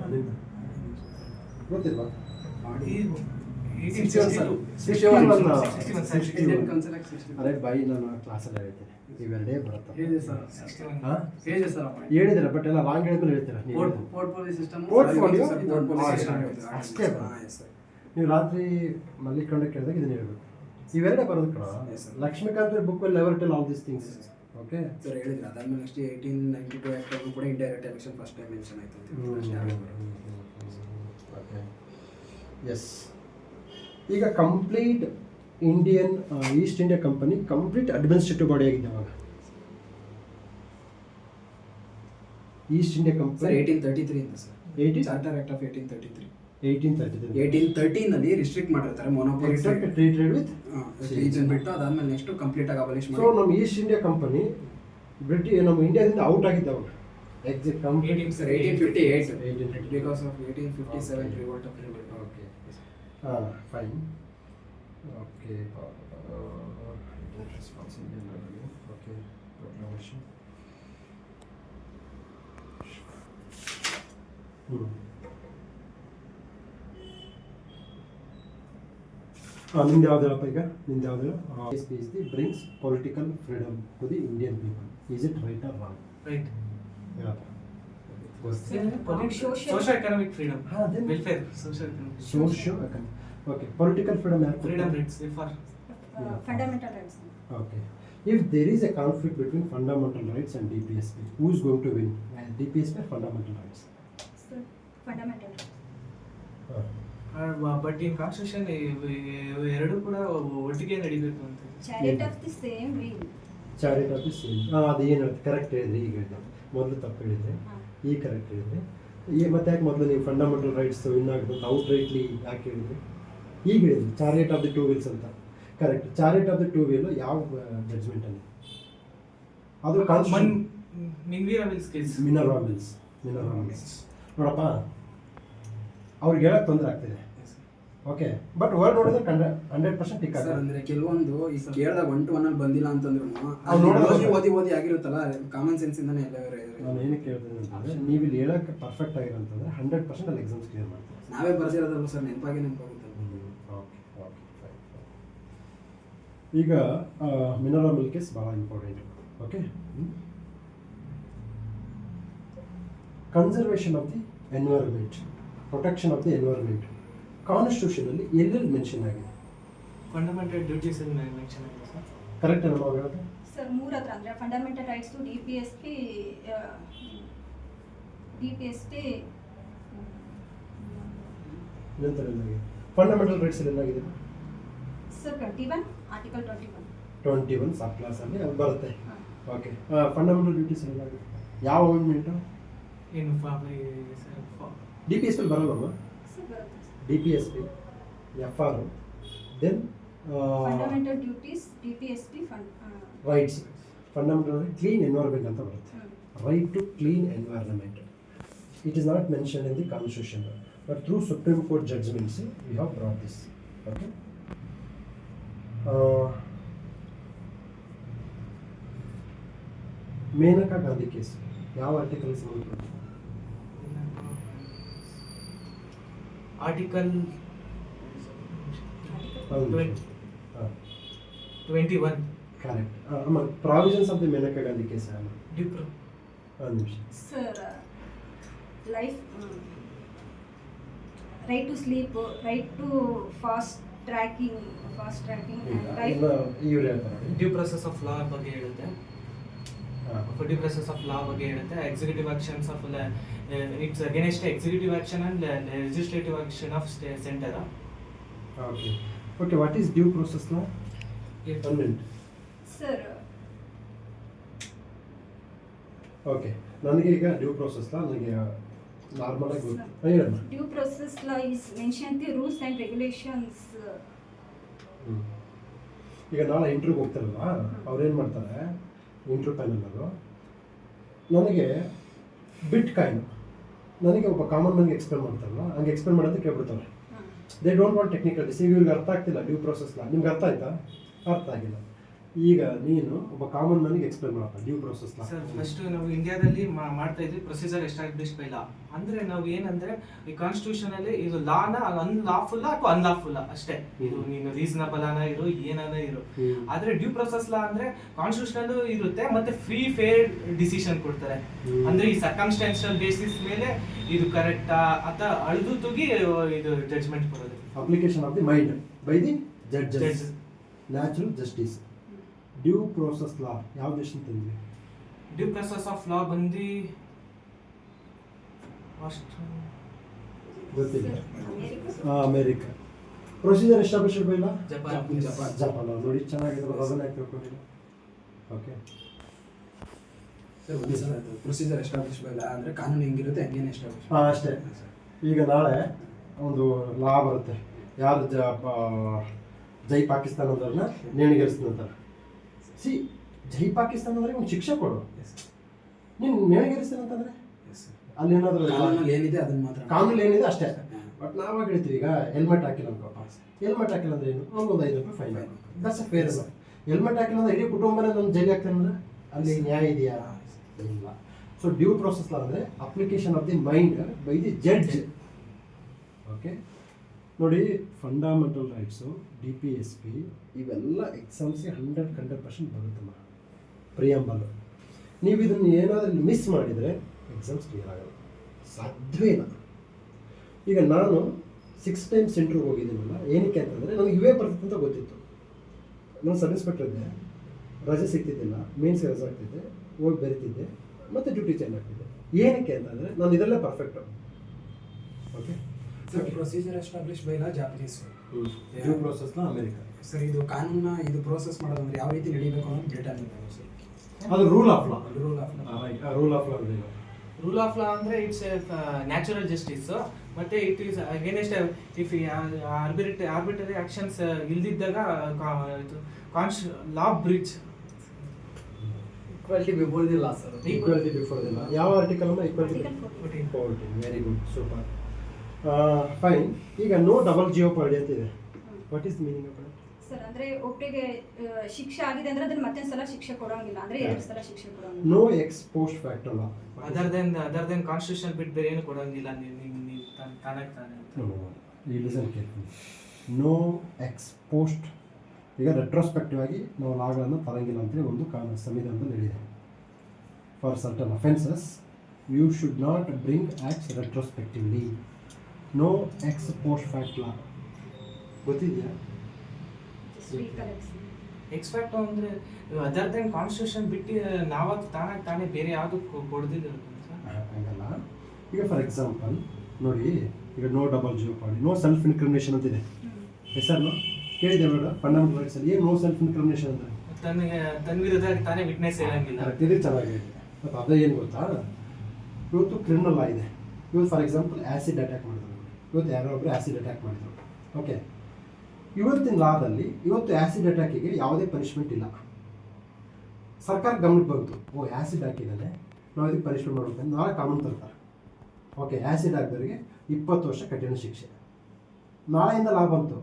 ಅಲ್ಲಿಂದ ಗೊತ್ತಿಲ್ವಾ? 1861. ಅರೆ ಬಾಯಿ, ನಾನು ಕ್ಲಾಸಲ್ಲಿ ಹೇಳ್ತೇನೆ, ಇವೆರಡೇ ಬರುತ್ತೆ. ಹೇಳಿದೆ ಸರ್. ಹಾಂ ಹೇಳಿದೆ ಸರ್. ಹೇಳಿದಿರ, ಬಟ್ ಎಲ್ಲ ರಾಂಗ್ ಹೇಳಿದ್ಮೇಲೆ ಹೇಳ್ತೀರಾ ನೀವು. Portfolio system. Portfolio? Portfolio. ಅಷ್ಟೇ ಬರುತ್ತೆ. Ah, yes, sir. ನೀವು ರಾತ್ರಿ ಮಲ್ಲಿಕೊಂಡು ಕೇಳಿದಾಗ ಇದನ್ನ ಹೇಳ್ಬೇಕು. ಇವೆರಡೇ ಬರೋದು ಕಣ. Yes, sir. Laxmikanth book will never tell all these things. Okay, sir ಹೇಳಿದ್ರೆ ಅದಾದ್ಮೇಲೆ ನೆಕ್ಸ್ಟ್ 1892 ಆಕ್ಟ್ ಅಲ್ಲೂ ಕೂಡ indirect election first time mention ಆಯ್ತು ಅಂತ. Okay, yes. ಈಗ complete Indian east India company complete administrative body ಆಗಿದೆ ಅವಾಗ. ಈಸ್ಟ್ ಇಂಡಿಯಾ ಸರ್ ಕಂಪನಿ 1833 ಇಂದ ಸರ್ 18 ಚಾರ್ಟರ್ ಆಕ್ಟ್ ಆಫ್ 1833. 1833 1813 ನಲ್ಲಿ ರಿಸ್ಟ್ರಿಕ್ಟ್ ಮಾಡಿರ್ತಾರೆ ಮೊನೋಪೊಲಿ ಟ್ರೀಟೆಡ್ ವಿತ್. ರೀಜನ್ ಬಿಟ್ಟು ಅದಾದ್ಮೇಲೆ ನೆಕ್ಸ್ಟ್ ಕಂಪ್ಲೀಟ್ ಆಗಿ ಅಬಲಿಷ್ ಸೊ ನಮ್ಮ ಈಸ್ಟ್ ಇಂಡಿಯಾ ಕಂಪನಿ ನಮ್ಮ ಇಂಡಿಯಾದಿಂದ ಔಟ್ ಆಗಿದ್ದ ಅವಾಗ. Exact complete 1858 because of 1857 revolt of revolt. Okay, fine. Okay, response Indian army. Okay, proclamation. ನಿಮ್ದು ಯಾವುದಿಲ್ಲಪ್ಪ ಈಗ? ನಿಮ್ದು ಯಾವುದಿಲ್ಲ? Is the brings political freedom to the Indian people. Is it right or wrong? Right. ಹೇಳಪ್ಪ. Social economic freedom. Ah, then- Welfare. Social economic. Socio okay, political freedom ಯಾರು? Freedom rights. For fundamental rights. Okay. If there is a conflict between fundamental rights and DPSP, who is going to win? DPSP or fundamental rights? Sir fundamental. But in constitution ಎರಡು ಕೂಡ ಒಟ್ಟಿಗೆ ನಡಿಬೇಕು ಅಂತ. Charity of the same will. Charity of the same. ಅದು ಏನು ಹೇಳುತ್ತೆ? ಕರೆಕ್ಟ್ ಹೇಳಿದ್ರಿ. ಈಗ ಹೇಳಿದೆ, ಮೊದಲು ತಪ್ಪು ಹೇಳಿದ್ರೆ, ಈಗ ಕರೆಕ್ಟ್ ಹೇಳಿದ್ರೆ. ಈಗ ಮತ್ತೆ ಯಾಕೆ ಮೊದಲು ನೀವು ಫಂಡಮೆಂಟಲ್ ರೈಟ್ಸ್ ವಿನ್ ಆಗುತ್ತೆ ಅಂತ ಔಟ್ ರೈಟ್ಲಿ ಯಾಕೆ ಹೇಳಿದ್ರಿ? ಈಗ ಹೇಳಿದ್ರಿ charity of the two wheels ಅಂತ. Correct. Charity of the two wheel ಯಾವ ಜಡ್ಜ್ಮೆಂಟಲ್ಲಿ? ಅದು Minerva Mills case. Minerva Mills. ನೋಡಪ್ಪ, ಅವ್ರಿಗೆ ಹೇಳಕ್ಕೆ ತೊಂದರೆ ಆಗ್ತಿದೆ. ಓಕೆ, ಬಟ್ ವರ್ಡ್ ನೋಡಿದ್ರೆ 100% ಟಿಕ್ ಸರ್ ಆಗುತ್ತೆ. ಅಂದ್ರೆ ಕೆಲವೊಂದು ಈಗ ಕೇಳಿದಾಗ 1 to 1 ಅಲ್ಲಿ ಬಂದಿಲ್ಲ ಅಂತಂದ್ರು ಅವ್ರು ನೋಡೋದು ಓದಿ ಆಗಿರುತ್ತಲ್ಲ, ಕಾಮನ್ ಸೆನ್ಸ್ ಇಂದಾನೆ ಎಲ್ಲ ನಾನು ಏನಕ್ಕೆ ಕೇಳ್ತೀನಿ ಅಂತಂದರೆ, ನೀವು ಇಲ್ಲಿ ಹೇಳಕ್ಕೆ ಪರ್ಫೆಕ್ಟ್ ಆಗಿರೋಂತಂದರೆ 100% ಅಲ್ಲಿ ಎಕ್ಸಾಮ್ಸ್ ಕ್ಲಿಯರ್ ಮಾಡ್ತೀವಿ. ನಾವೇ ಬರ್ಸಿರೋದಲ್ಲ ಸರ್, ನೆನಪಾಗುತ್ತಲ್ಲ. Okay, okay, fine. ಈಗ ಮಿನರಲ್ ಮಿಲ್ಕ್ ಕೇಸ್ ಭಾಳ important. Okay, conservation of the environment, protection of the environment ಕಾನ್ಸ್ಟಿಟ್ಯೂಷನಲ್ಲಿ ಎಲ್ಲೆಲ್ಲಿ ಮೆನ್ಷನ್ ಆಗಿದೆ? ಫಂಡಮೆಂಟಲ್ ಡ್ಯೂಟೀಸ್ ಮೆನ್ಷನ್ ಆಗಿದೆ ಸರ್. ಕರೆಕ್ಟ್ ಅಲ್ಲ ನಾವು ಹೇಳೋದು? ಸರ್ ಮೂರತ್ರ ಅಂದರೆ ಫಂಡಮೆಂಟಲ್ ರೈಟ್ಸ್ ಟು DPSP ನಂತರ ಏನಾಗಿದೆ? ಫಂಡಮೆಂಟಲ್ ರೈಟ್ಸ್ ಏನಾಗಿದೆ? Sir 21 article 21. 21 ಸಬ್ ಕ್ಲಾಸಲ್ಲಿ ಅದು ಬರುತ್ತೆ. ಓಕೆ, ಫಂಡಮೆಂಟಲ್ ಡ್ಯೂಟೀಸ್ ಏನಾಗಿದೆ? ಯಾವ ಅಮೆಂಡ್ಮೆಂಟು? ಇನ್ DPSP ಬರಲ್ಲಮ್ಮ? ಸರ್ ಬರುತ್ತೆ sir. DPSP, FR, then fundamental duties DPSP rights. Fundamental clean environment ಅಂತ ಬರುತ್ತೆ. Right to clean environment. It is not mentioned in the constitution, but through Supreme Court judgments we have brought this. Okay. Maneka Gandhi case ಯಾವ ಆರ್ಟಿಕಲ್ ಸಂಬಂಧಪಟ್ಟ? Article 21. Correct. Provisions of the Maneka Gandhi case ಏನು? ಒಂದು ನಿಮಿಷ. Sir life right to sleep, right to fast tracking ಇವ್ರು ಹೇಳ್ತಾರೆ. ಡ್ಯೂ ಪ್ರೊಸೆಸ್ ಆಫ್ ಲಾ ಬಗ್ಗೆ ಹೇಳುತ್ತೆ. ಡ್ಯೂ ಪ್ರೊಸೆಸ್ ಆಫ್ ಲಾ ಬಗ್ಗೆ ಹೇಳುತ್ತೆ. Executive actions of it's against executive action and legislative action of centre. Okay, okay. What is due process law? 1 minute. Sir okay, ನನಗೆ ಈಗ ಡ್ಯೂ ಪ್ರೋಸೆಸ್ ನನಗೆ ನಾರ್ಮಲ್ ಆಗಿ ಗೊತ್ತು. ಹೇಳಮ್ಮ. Due process law is mention the rules and regulations. ಈಗ ನಾಳೆ ಇಂಟ್ರ್ಯೂಗೆ ಹೋಗ್ತಾರಲ್ವ, ಅವ್ರೇನು ಮಾಡ್ತಾರೆ ಇಂಟ್ರ್ಯೂ ಪ್ಯಾನಲ್ಲರು ನನಗೆ ಬಿಟ್ ಕಾಯಿನ್ ನನಗೆ ಒಬ್ಬ ಕಾಮನ್ ಮನ್ಗೆ ಎಕ್ಸ್ಪ್ಲೇನ್ ಮಾಡ್ತಾರಲ್ಲ, ಹಂಗೆ ಎಕ್ಸ್ಪ್ಲೇನ್ ಮಾಡೋದಕ್ಕೆ ಕೇಳ್ಬಿಡ್ತಾರೆ. ದೇ ಡೋಂಟ್ ವಾಂಟ್ ಟೆಕ್ನಿಕಲ್ ಈಗ ಇವ್ರಿಗೆ ಅರ್ಥ ಆಗ್ತಿಲ್ಲ ಡ್ಯೂ ಪ್ರೋಸೆಸ್ನ. ನಿಮ್ಗೆ ಅರ್ಥ ಆಯ್ತಾ? ಅರ್ಥ ಆಗಿಲ್ಲ. ಈಗ ನೀನು ಒಬ್ಬ ಕಾಮನ್ ಮನ್ಗೆ ಎಕ್ಸ್ಪ್ಲೇನ್ ಮಾಡಪ್ಪ ಡ್ಯೂ ಪ್ರೋಸೆಸ್ನ. ಸರ್ ಫಸ್ಟ್ ನಾವು ಇಂಡಿಯಾದಲ್ಲಿ ಮಾಡ್ತಾ ಇದ್ವಿ ಪ್ರೊಸೀಜರ್ ಎಸ್ಟಾಬ್ಲಿಷ್ ಬೈ ಲಾ. ಅಂದ್ರೆ ನಾವು ಏನಂದ್ರೆ ಈ ಕಾನ್ಸ್ಟಿಟ್ಯೂಷನ್ ಅಲ್ಲಿ ಇದು ಲಾನ ಅನ್ಲಾಫುಲ್ ಅಥವಾ ಅನ್ಲಾಫುಲ್ ಅಷ್ಟೇ. ಇದು ನೀನು ರೀಸನಬಲ್ ಅನ ಇರು ಏನಾನ ಇರು. ಆದ್ರೆ ಡ್ಯೂ ಪ್ರೊಸೆಸ್ ಲಾ ಅಂದ್ರೆ ಕಾನ್ಸ್ಟಿಟ್ಯೂಷನ್ ಇರುತ್ತೆ ಮತ್ತೆ ಫ್ರೀ ಫೇರ್ ಡಿಸಿಷನ್ ಕೊಡ್ತಾರೆ. ಅಂದ್ರೆ ಈ ಸರ್ಕಮ್ಸ್ಟಾನ್ಷಿಯಲ್ ಬೇಸಿಸ್ ಮೇಲೆ ಇದು ಕರೆಕ್ಟಾ ಅಥವಾ ಅಳ್ದು ತುಗಿ ಇದು ಜಡ್ಜ್ಮೆಂಟ್ ಕೊಡೋದು. Application of the mind by the judges, natural justice. Due process law ಯಾವ ದೇಶದಿಂದ ತಂದ್ವಿ? ಡ್ಯೂ ಪ್ರೊಸೆಸ್ ಆಫ್ ಲಾ ಬಂದು ಗೊತ್ತಿಲ್ಲ. America. America. Procedure established by law Japan. Japan. ನೋಡಿ ಚೆನ್ನಾಗಿದೆ, ಅದನ್ನ ಯಾಕೆ ತಿಳ್ಕೊಂಡಿಲ್ಲ? ಓಕೆ, ಸರ್ ಒಂದು ಸಲ ಪ್ರೊಸೀಜರ್ ಎಸ್ಟಾಬ್ಲಿಷ್ ಬೈ ಲಾ ಅಂದರೆ ಕಾನೂನು ಹೆಂಗಿರುತ್ತೆ ಹಂಗೇನೆ ಎಸ್ಟಾಬ್ಲಿಷ್. ಹಾಂ ಅಷ್ಟೇ. ಈಗ ನಾಳೆ ಒಂದು ಲಾ ಬರುತ್ತೆ, ಯಾರು ಜೈ ಪಾಕಿಸ್ತಾನ ಅಂದ್ರನ್ನ ನೇಣಿಗೇರಿಸ್ತಾನಂತಾರೆ. ಸಿ ಜೈ ಪಾಕಿಸ್ತಾನ ಅಂದ್ರೆ ಒಂದು ಶಿಕ್ಷೆ ಕೊಡು. ನೀನು ನೇಣಿಗೇರಿಸ್ತಾನಂತಂದ್ರೆ ಅಲ್ಲಿ ಏನಾದರೂ ಕಾನೂನಲ್ಲಿ ಏನಿದೆ ಅದನ್ನ ಮಾತ್ರ ಕಾನೂನು ಏನಿದೆ ಅಷ್ಟೇ. ಬಟ್ ನಾವಾಗ ಹೇಳ್ತೀವಿ ಈಗ ಹೆಲ್ಮೆಟ್ ಹಾಕಿಲ್ಲ ಅನ್ಕೋಪ್ಪ, ಹೆಲ್ಮೆಟ್ ಹಾಕಿಲ್ಲ ಅಂದ್ರೆ ಏನು, ಅವ್ನಿಗೊಂದು 5 ರೂಪಾಯಿ fine. That's a fair. Helmet ಹಾಕಿಲ್ಲ ಅಂದ್ರೆ ಇಡೀ ಕುಟುಂಬನೇ ನಮ್ಮ ಜೈಲಿಗೆ ಹಾಕ್ತಾನಂದ್ರೆ ಅಲ್ಲಿ ನ್ಯಾಯ ಇದೆಯಾ? ಇಲ್ಲ. ಸೊ ಡ್ಯೂ ಪ್ರೋಸೆಸ್ ಅಂದರೆ application of the mind by the judge. Okay, ನೋಡಿ ಫಂಡಮೆಂಟಲ್ ರೈಟ್ಸು, DPSP ಇವೆಲ್ಲ ಎಕ್ಸಾಮ್ಸ್ಗೆ 100% ಬರುತ್ತಮ್ಮ. ಪ್ರಿಯಂಬಲ್ ನೀವು ಇದನ್ನು ಏನಾದರೂ ಮಿಸ್ ಮಾಡಿದರೆ ಎಕ್ಸಾಮ್ಸ್ ಕ್ಲಿಯರ್ ಆಗಲ್ಲ, ಸಾಧ್ಯವೇ ಇಲ್ಲ. ಈಗ ನಾನು 6 ಟೈಮ್ಸ್ ಸೆಂಟ್ರಿಗೆ ಹೋಗಿದ್ದೀನಲ್ಲ, ಏನಕ್ಕೆ ಅಂತಂದರೆ ನನಗೆ ಇವೇ ಬರ್ತದೆ ಅಂತ ಗೊತ್ತಿತ್ತು. ನಾನು ಸಬ್ ಇನ್ಸ್ಪೆಕ್ಟರ್ ಇದ್ದೆ, ರಜೆ ಸಿಗ್ತಿದ್ದಿಲ್ಲ, ಮೇನ್ಸ್ಗೆ ರಜೆ ಆಗ್ತಿದ್ದೆ, ಹೋಗಿ ಬೆರಿತಿದ್ದೆ, ಮತ್ತು ಡ್ಯೂಟಿ ಚೇಂಜ್ ಆಗ್ತಿದ್ದೆ. ಏನಕ್ಕೆ ಅಂತಂದರೆ ನಾನು ಇದರಲ್ಲೇ perfect. Okay, sir procedure establish by law Japanese. Due ಪ್ರೋಸೆಸ್ನ ಅಮೆರಿಕ. ಸರ್ ಇದು ಕಾನೂನ ಇದು ಪ್ರೋಸೆಸ್ ಮಾಡೋದಂದ್ರೆ ಯಾವ ರೀತಿ ನಡೀಬೇಕು ಅನ್ನೋದು ಬ್ರಿಟನ್ ಇದೆ ಸರ್. ಅದು rule of law. Rule of rule of law ಇದೆ. ರೂಲ್ ಆಫ್ ಲಾ ಅಂದ್ರೆ ಇಟ್ಸ್ ನ್ಯಾಚುರಲ್ ಜಸ್ಟಿಸ್. ಮತ್ತೆ it is against if arbitrary actions ಇಲ್ದಿದ್ದಾಗ law breach. Equality before the law sir. Equality before the law. ಯಾವ ಆರ್ಟಿಕಲ್ ಅಮ್ಮ? Equality. Article 14. Very good, super, fine. ಈಗ ನೋ ಡಬಲ್ ಜಿಯೋಪಾರ್ಡಿ ಅಂತ ಇದೆ. What is the meaning of it? Sir ಅಂದ್ರೆ ಒಬ್ಬರಿಗೆ ಶಿಕ್ಷೆ ಆಗಿದೆ ಅಂದ್ರೆ ಅದನ್ನ ಮತ್ತೆ ಸಲ ಶಿಕ್ಷೆ ಕೊಡೋಂಗಿಲ್ಲ, ಅಂದ್ರೆ 2 ಸಲ ಶಿಕ್ಷೆ ಕೊಡೋಂಗಿಲ್ಲ. ನೋ ಎಕ್ಸ್ ಪೋಸ್ಟ್ ಫ್ಯಾಕ್ಟ್ ಅಲ್ಲ. ಅದರ್ ದೆನ್ ಕಾನ್ಸ್ಟಿಟ್ಯೂಷನ್ ಬಿಟ್ಟು ಬೇರೆ ಏನು ಕೊಡೋಂಗಿಲ್ಲ. ನೀವು ತಾನೇ ಈ ಲಿಸನ್ ಕೇಳ್ತೀನಿ. No ex post. ಈಗ ರೆಟ್ರೋಸ್ಪೆಕ್ಟಿವ್ ಆಗಿ ನಾವು ಲಾಗಳನ್ನು ತರಂಗಿಲ್ಲ ಅಂತೇಳಿ ಒಂದು ಸಂವಿಧಾನದಲ್ಲಿ ಹೇಳಿದೆ. For certain offences you should not bring acts retrospectively. No ex post facto law ಗೊತ್ತಿದೆಯಾ? Just recollect. ಎಕ್ಸ್ಪೆಕ್ಟ್ ಅಂದ್ರೆ ಅದರ್ ದೆನ್ ಕಾನ್ಸ್ಟಿಟ್ಯೂಷನ್ ಬಿಟ್ಟು ನಾವಾಗ ತಾನೇ ಬೇರೆ ಯಾವುದು ಕೊಡದಿಲ್ಲ. ಹಂಗಲ್ಲ. ಈಗ ಫಾರ್ ಎಕ್ಸಾಂಪಲ್ ನೋಡಿ, ಈಗ no double ಜಿಯೋಪಾರ್ಡಿ, no self incrimination ಅಂತಿದೆ. ಹೆಸರು ಕೇಳಿದೆ ಬೇಡ? ಫಂಡಮೆಂಟಲ್ ರೈಟ್ಸ್ ಅಲ್ಲಿ ಏನು ನೋ ಸೆಲ್ಫ್ ಇನ್ಕ್ರಿಮಿನೇಷನ್ ಅಂತ? ತನ್ನ ವಿರುದ್ಧ ತಾನೇ ವಿಟ್ನೆಸ್ ಹೇಳಂಗಿಲ್ಲ. ಇದು ಚೆನ್ನಾಗಿದೆ. ಮತ್ತು ಅದೇ ಏನು ಗೊತ್ತಾ, ಇವತ್ತು ಕ್ರಿಮಿನಲ್ ಲಾ ಇದೆ. ಇವತ್ತು ಫಾರ್ ಎಕ್ಸಾಂಪಲ್ ಆ್ಯಸಿಡ್ ಅಟ್ಯಾಕ್ ಮಾಡಿದ್ರು, ಇವತ್ತು ಯಾರೋ ಒಬ್ಬರು ಆ್ಯಸಿಡ್ ಅಟ್ಯಾಕ್ ಮಾಡಿದ್ರು. ಓಕೆ, ಇವತ್ತಿನ ಲಾದಲ್ಲಿ ಇವತ್ತು ಆ್ಯಸಿಡ್ ಅಟ್ಯಾಕಿಗೆ ಯಾವುದೇ ಪನಿಷ್ಮೆಂಟ್ ಇಲ್ಲ. ಸರ್ಕಾರ ಗಮನಕ್ಕೆ ಬಂತು, ಓ ಆ್ಯಸಿಡ್ ಹಾಕಿದ್ದಾನೆ, ನಾವು ಇದಕ್ಕೆ ಪನಿಷ್ಮೆಂಟ್ ಮಾಡ್ಬೇಕಂತ ನಾಳೆ ಕಾನೂನು ತರ್ತಾರೆ. ಓಕೆ, ಆ್ಯಸಿಡ್ ಹಾಕಿದವರಿಗೆ 20 ವರ್ಷ ಕಠಿಣ ಶಿಕ್ಷೆ. ನಾಳೆಯಿಂದ ಲಾ ಬಂತು,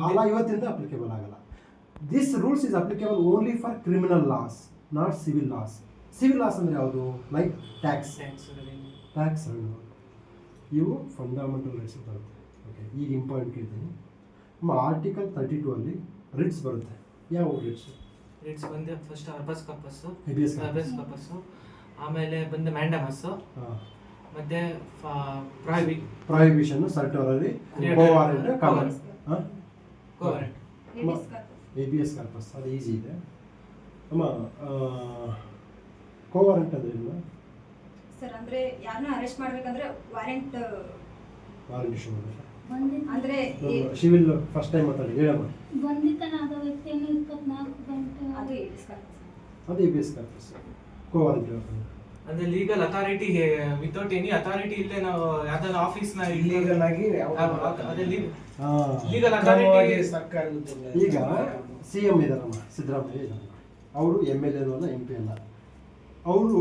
ಆ ಲಾ ಇವತ್ತಿಂದ ಅಪ್ಲಿಕೇಬಲ್ ಆಗಲ್ಲ. This rules is applicable only for criminal laws, not civil laws. Civil laws ಅಂದರೆ ಯಾವುದು? ಲೈಕ್ ಟ್ಯಾಕ್ಸ್ ಇವು ಫಂಡಮೆಂಟಲ್ ರೈಟ್ಸ್ ಬರುತ್ತೆ. ಓಕೆ, ಈಗ ಇಂಪಾರ್ಟೆಂಟ್ ಕೇಳ್ತೀನಿ. ನಮ್ಮ ಆರ್ಟಿಕಲ್ 32 ಅಲ್ಲಿ ರಿಟ್ಸ್ ಬರುತ್ತೆ. ಯಾವ ರಿಟ್ಸ್? ರಿಟ್ಸ್ ಬಂದು ಫಸ್ಟ್ ಹರ್ಬಸ್ Habeas ಕರ್ಪಸ್, ಆಮೇಲೆ ಬಂದು ಮ್ಯಾಂಡಮಸ್, ಮತ್ತೆ prohibition, certiorari, quo warranto, cover. Habeas corpus. ABS corpus ಅದು ಈಸಿ ಇದೆ ಅಮ್ಮ. ಕೋವಾರೆಂಟ್ ಅಂದ್ರೆ ಏನು? ಸರ್ ಅಂದ್ರೆ ಯಾರನ್ನ ಅರೆಸ್ಟ್ ಮಾಡ್ಬೇಕಂದ್ರೆ ವಾರೆಂಟ್ ವಾರೆಂಟ್ ಇಶ್ಯೂ ಮಾಡಿದ್ರೆ ಅಂದ್ರೆ ಶಿ ವಿಲ್ ಫಸ್ಟ್ ಟೈಮ್ ಮಾತಾಡಿ ಹೇಳಮ್ಮ. ಬಂಧಿತನಾದ ವ್ಯಕ್ತಿಯನ್ನು 24 ಗಂಟೆ ಅದು ABS ಕಾರ್ಡ್. ಅದು ABS card quo warranto. And the legal authority without any authority ಇಲ್ಲೇ ನಾವು ಯಾವ್ದಾದ್ರು ಆಫೀಸ್ ನ ಇಲ್ಲೀಗಲ್ ಆಗಿ ಅದೇ ಹಾಂ ಲೀಗಲ್ ಅಥಾರಿಟಿ ಸರ್ಕಾರ ಈಗ CM ಇದಾರಮ್ಮ, ಸಿದ್ದರಾಮಯ್ಯ ಇದ್ದಾರೆ, ಅವರು MLA ಅಲ್ಲ MP ಅಲ್ಲ, ಅವರು